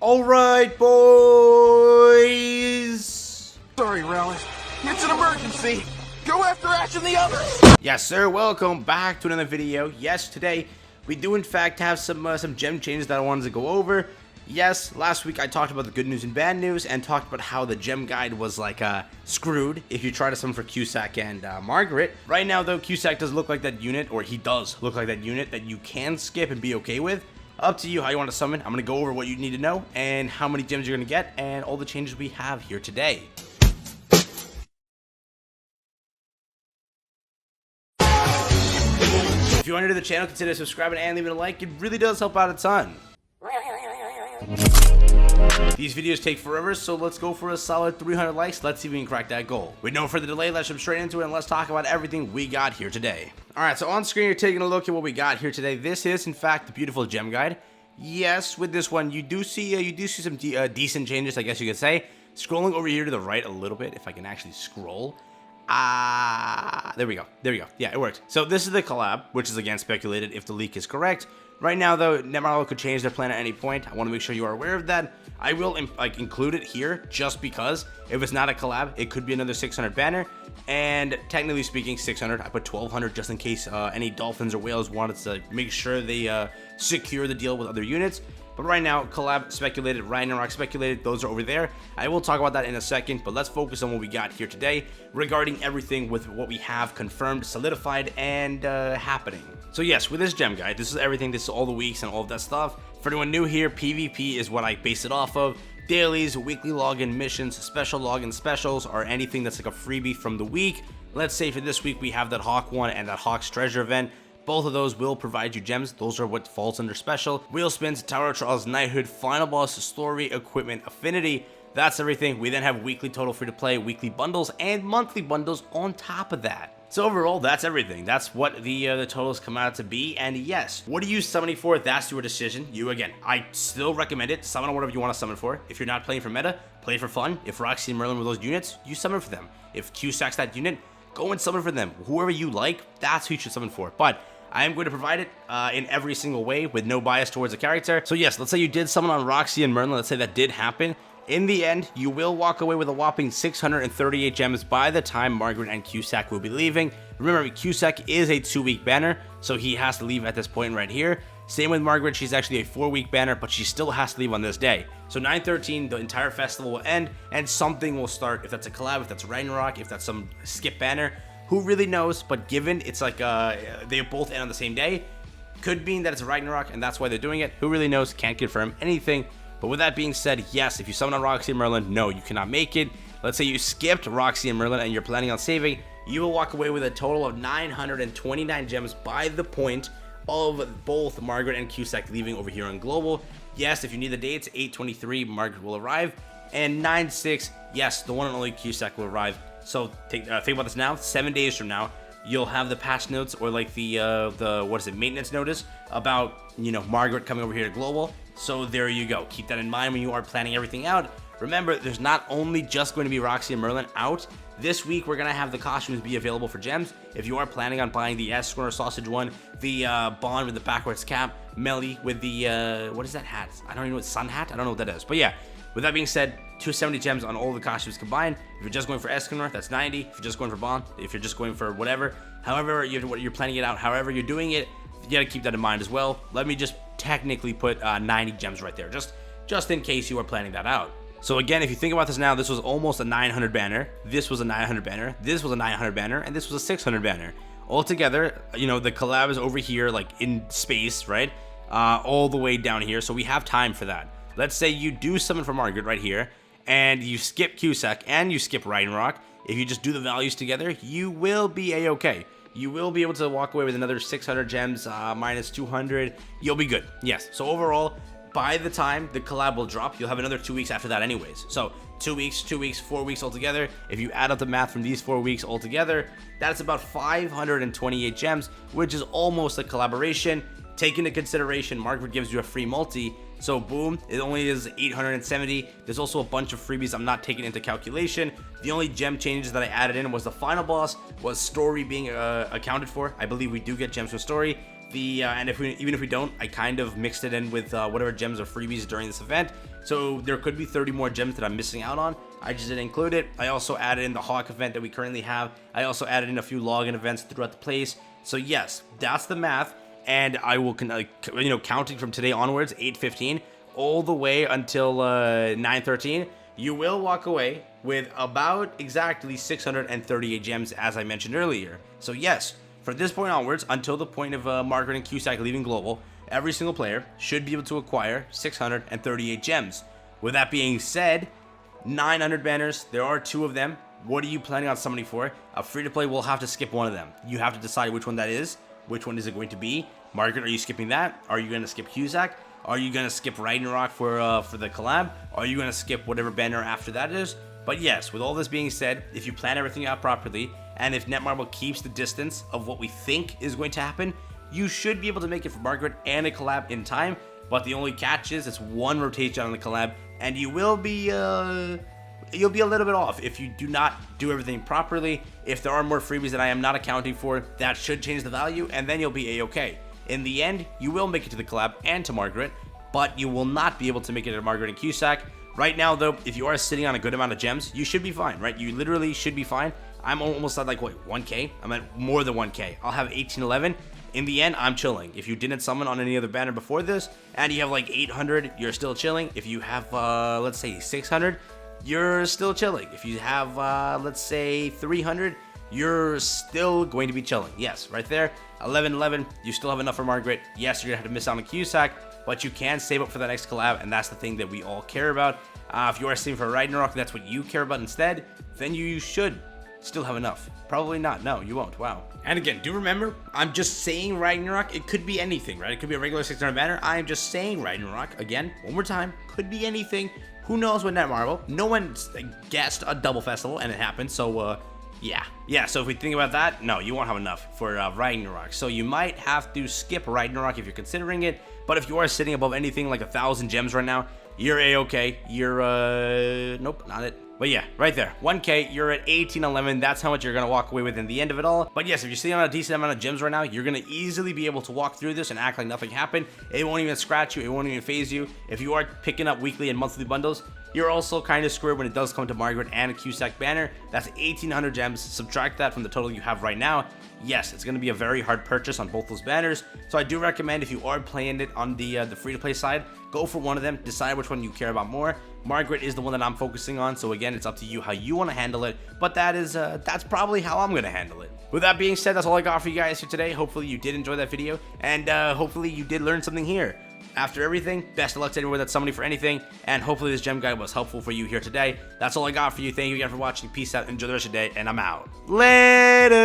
Alright, boys! Sorry, Relish. It's an emergency. Go after Ash and the others. Yes, sir. Welcome back to another video. Yes, today we do in fact have some gem changes that I wanted to go over. Yes, last week I talked about the good news and bad news and talked about how the gem guide was like screwed if you try to summon for Cusack and Margaret. Right now though, Cusack does look like that unit, or he does look like that unit that you can skip and be okay with. Up to you how you want to summon. I'm going to go over what you need to know and how many gems you're going to get and all the changes we have here today. If you're new to the channel, consider subscribing and leaving a like. It really does help out a ton. These videos take forever, so let's go for a solid 300 likes. Let's see if we can crack that goal. With no further delay, let's jump straight into it and let's talk about everything we got here today. Alright, so on screen you're taking a look at what we got here today. This is in fact the beautiful gem guide. Yes, with this one you do see some decent changes, I guess you could say. Scrolling over here to the right a little bit, if I can actually scroll. There we go. Yeah, it worked. So this is the collab, which is again speculated if the leak is correct. Right now though, Nemarlo could change their plan at any point. I want to make sure you are aware of that. I will include it here just because if it's not a collab, it could be another 600 banner. And technically speaking, 600. I put 1200 just in case any dolphins or whales wanted to make sure they secure the deal with other units. But right now, collab speculated, Ragnarok speculated, those are over there. I will talk about that in a second, but let's focus on what we got here today regarding everything with what we have confirmed, solidified, and happening. So yes, with this gem guide, this is everything, this is all the weeks and all of that stuff. For anyone new here, PvP is what I base it off of. Dailies, weekly login missions, special login specials, or anything that's like a freebie from the week. Let's say for this week, we have that Hawk one and that Hawk's treasure event. Both of those will provide you gems. Those are what falls under special. Wheel spins, Tower of Trials, Knighthood, Final Boss, Story, Equipment, Affinity. That's everything. We then have weekly total free to play, weekly bundles, and monthly bundles on top of that. So overall, that's everything. That's what the totals come out to be. And yes, what are you summoning for? That's your decision. You, again, I still recommend it. Summon on whatever you want to summon for. If you're not playing for meta, play for fun. If Roxy and Merlin were those units, you summon for them. If Cusack's that unit, go and summon for them. Whoever you like, that's who you should summon for. But I am going to provide it in every single way with no bias towards a character. So yes, let's say you did summon on Roxy and Merlin. Let's say that did happen. In the end, you will walk away with a whopping 638 gems by the time Margaret and Cusack will be leaving. Remember, Cusack is a 2-week banner, so he has to leave at this point right here. Same with Margaret, she's actually a 4-week banner, but she still has to leave on this day. So 9/13, the entire festival will end, and something will start. If that's a collab, if that's Ragnarok, if that's some skip banner, who really knows? But given it's like they both end on the same day, could mean that it's Ragnarok, and that's why they're doing it. Who really knows? Can't confirm anything. But with that being said, yes, if you summon on Roxy and Merlin, no, you cannot make it. Let's say you skipped Roxy and Merlin and you're planning on saving, you will walk away with a total of 929 gems by the point of both Margaret and Cusack leaving over here on Global. Yes, if you need the dates, 8/23, Margaret will arrive, and 9/6, yes, the one and only Cusack will arrive. So think about this now, 7 days from now, you'll have the patch notes or like the what is it, maintenance notice about, you know, Margaret coming over here to Global. So there you go. Keep that in mind when you are planning everything out. Remember, there's not only just going to be Roxy and Merlin out. This week, we're going to have the costumes be available for gems. If you are planning on buying the Esquire Sausage one, the Bond with the backwards cap, Melly with the, what is that hat? I don't even know what, sun hat? I don't know what that is. But yeah, with that being said, 270 gems on all the costumes combined. If you're just going for Esquire, that's 90. If you're just going for Bond, if you're just going for whatever, however you're planning it out, however you're doing it, you got to keep that in mind as well. Let me just technically put 90 gems right there, just in case you are planning that out. So again, if you think about this now, this was almost a 900 banner, this was a 900 banner, this was a 900 banner, and this was a 600 banner. Altogether, you know, the collab is over here, like in space, right? All the way down here, so we have time for that. Let's say you do summon for Margaret right here, and you skip Cusack, and you skip Ragnarok. If you just do the values together, you will be a-okay. You will be able to walk away with another 600 gems, minus 200. You'll be good. Yes. So overall, by the time the collab will drop, you'll have another 2 weeks after that anyways. So 2 weeks, 2 weeks, 4 weeks altogether. If you add up the math from these 4 weeks altogether, that's about 528 gems, which is almost a collaboration. Take into consideration, Margaret gives you a free multi. So boom, it only is 870. There's also a bunch of freebies I'm not taking into calculation. The only gem changes that I added in was the final boss, was story being accounted for. I believe we do get gems from story. And even if we don't, I kind of mixed it in with whatever gems or freebies during this event. So there could be 30 more gems that I'm missing out on. I just didn't include it. I also added in the Hawk event that we currently have. I also added in a few login events throughout the place. So yes, that's the math. And I will, counting from today onwards, 8:15, all the way until 9:13, you will walk away with about exactly 638 gems, as I mentioned earlier. So yes, from this point onwards, until the point of Margaret and Cusack leaving Global, every single player should be able to acquire 638 gems. With that being said, 900 banners, there are 2 of them. What are you planning on summoning for? A free-to-play will have to skip one of them. You have to decide which one that is. Which one is it going to be? Margaret, are you skipping that? Are you going to skip Cusack? Are you going to skip Ragnarok for the collab? Are you going to skip whatever banner after that is? But yes, with all this being said, if you plan everything out properly, and if Netmarble keeps the distance of what we think is going to happen, you should be able to make it for Margaret and a collab in time. But the only catch is it's 1 rotation on the collab, and you will be you'll be a little bit off if you do not do everything properly. If there are more freebies that I am not accounting for, that should change the value, and then you'll be a-okay. In the end, you will make it to the collab and to Margaret, but you will not be able to make it to Margaret and Cusack. Right now, though, if you are sitting on a good amount of gems, you should be fine, right? You literally should be fine. I'm almost at 1k? I'm at more than 1k. I'll have 1811. In the end, I'm chilling. If you didn't summon on any other banner before this, and you have 800, you're still chilling. If you have, let's say 600, you're still chilling. If you have, let's say 300, you're still going to be chilling. Yes, right there, 1111, you still have enough for Margaret. Yes, you're gonna have to miss out on Cusack, but you can save up for the next collab, and that's the thing that we all care about. If you are saving for Ragnarok, that's what you care about instead, then you should still have enough. Probably not. No, you won't. Wow. And again, do remember, I'm just saying Ragnarok. It could be anything, right? It could be a regular 600 banner. I am just saying Ragnarok. Again, one more time. Could be anything. Who knows with Netmarble? No one guessed a double festival, and it happened. So, yeah. So if we think about that, no, you won't have enough for Ragnarok. So you might have to skip Ragnarok if you're considering it. But if you are sitting above anything like 1,000 gems right now, you're a-okay. You're nope, not it. But yeah, right there, 1k, you're at 1811, that's how much you're gonna walk away with in the end of it all. But yes, if you're sitting on a decent amount of gems right now, you're gonna easily be able to walk through this and act like nothing happened. It won't even scratch you, it won't even phase you. If you are picking up weekly and monthly bundles, you're also kind of screwed when it does come to Margaret and a Cusack banner. That's 1,800 gems, subtract that from the total you have right now. Yes, it's going to be a very hard purchase on both those banners, so I do recommend if you are playing it on the free-to-play side, go for one of them, decide which one you care about more. Margaret is the one that I'm focusing on, so again, it's up to you how you want to handle it, but that's probably how I'm going to handle it. With that being said, that's all I got for you guys here today. Hopefully you did enjoy that video, and hopefully you did learn something here. After everything, best of luck to everyone that's summoning for anything, and hopefully this gem guide was helpful for you here today. That's all I got for you. Thank you again for watching. Peace out, enjoy the rest of your day, and I'm out. Later!